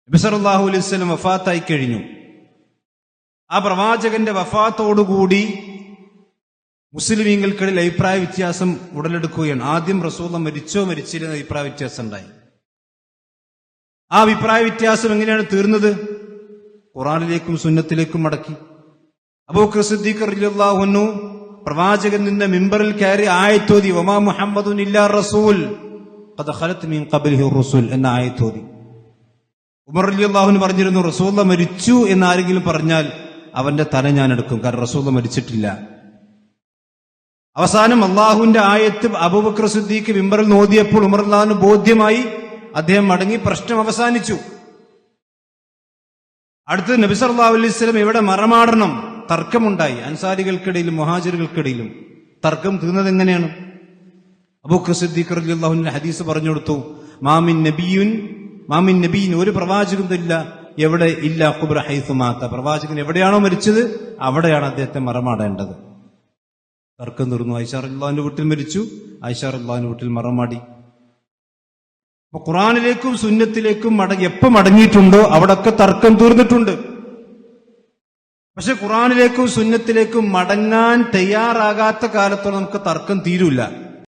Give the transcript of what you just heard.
നബി സല്ലല്ലാഹു അലൈഹി വസല്ലം വഫാത്തായി കഴിഞ്ഞു. ആ പ്രവാചകന്റെ വഫാത്തോടുകൂടി മുസ്ലിമീങ്ങൾക്കിടയിൽ അഭിപ്രായ വ്യത്യാസം ഉടലെടുക്കുകയാണ്. ആദ്യം റസൂലുള്ളാഹി മരിച്ചോ മരിച്ചില്ല എന്ന അഭിപ്രായ വ്യത്യാസം ഉണ്ടായി. ആ അഭിപ്രായ വ്യത്യാസം എങ്ങനെയാണ് തീർന്നത്? ഖുർആനിലേക്കും സുന്നത്തിലേക്കും മടക്കി. അബൂബക്കർ സിദ്ദീഖ് റളിയല്ലാഹു അൻഹു പ്രവാചകൻ നിന്ന മിമ്പറിൽ കയറി ആയത്തോതി, വമാ മുഹമ്മദുൻ ഇല്ലാ റസൂൽ ഖദ് ഖലത് മിൻ ഖബ്ലിഹി റസൂൽ എന്ന ആയത്തോതി. ഉമർ റളിയല്ലാഹു അൻഹു പറഞ്ഞിരുന്നു, റസൂലുള്ളാഹി മരിച്ചു എന്ന് ആരെങ്കിലും പറഞ്ഞാൽ അവന്റെ തല ഞാൻ എടുക്കും, കാരണം റസൂലുള്ളാഹി മരിച്ചിട്ടില്ല. അവസാനം അള്ളാഹുവിന്റെ ആയത്ത് അബൂബക്കർ സിദ്ദീഖ് മിമ്പറിൽ ഓതിയപ്പോൾ ഉമർ റളിയല്ലാഹു അൻഹു ബോധ്യമായി, അദ്ദേഹം മടങ്ങി, പ്രശ്നം അവസാനിച്ചു. അടുത്തത് നബി സല്ലല്ലാഹു അലൈഹി വസല്ലം എവിടെ മറമാടണം? തർക്കമുണ്ടായി. അൻസാരികൾക്കിടയിലും മുഹാജിറുകൾക്കിടയിലും തർക്കം തീർന്നത് എങ്ങനെയാണ്? അബൂബക്കർ സിദ്ദീഖ് റളിയല്ലാഹു അൻഹു ഹദീസ് പറഞ്ഞു കൊടുത്തു, മാമിൻ നബിയിൻ ഒരു പ്രവാചകനില്ല എവിടെ ഇല്ല ഖുബ്ര ഹൈസു മാത, പ്രവാചകൻ എവിടെയാണോ മരിച്ചത് അവിടെയാണ് അദ്ദേഹത്തെ മറമാടേണ്ടത്. തർക്കം തീർന്നു. ആയിഷ റളിയല്ലാഹു വീട്ടിൽ മരിച്ചു, ആയിഷ റളിയല്ലാഹു വീട്ടിൽ മറമാടി. അപ്പൊ ഖുർആനിലേക്കും സുന്നത്തിലേക്കും എപ്പോ മടങ്ങിയിട്ടുണ്ടോ അവിടൊക്കെ തർക്കം തീർന്നിട്ടുണ്ട്. പക്ഷെ ഖുർആനിലേക്കും സുന്നത്തിലേക്കും മടങ്ങാൻ തയ്യാറാകാത്ത കാലത്തോളം നമുക്ക് തർക്കം തീരൂല.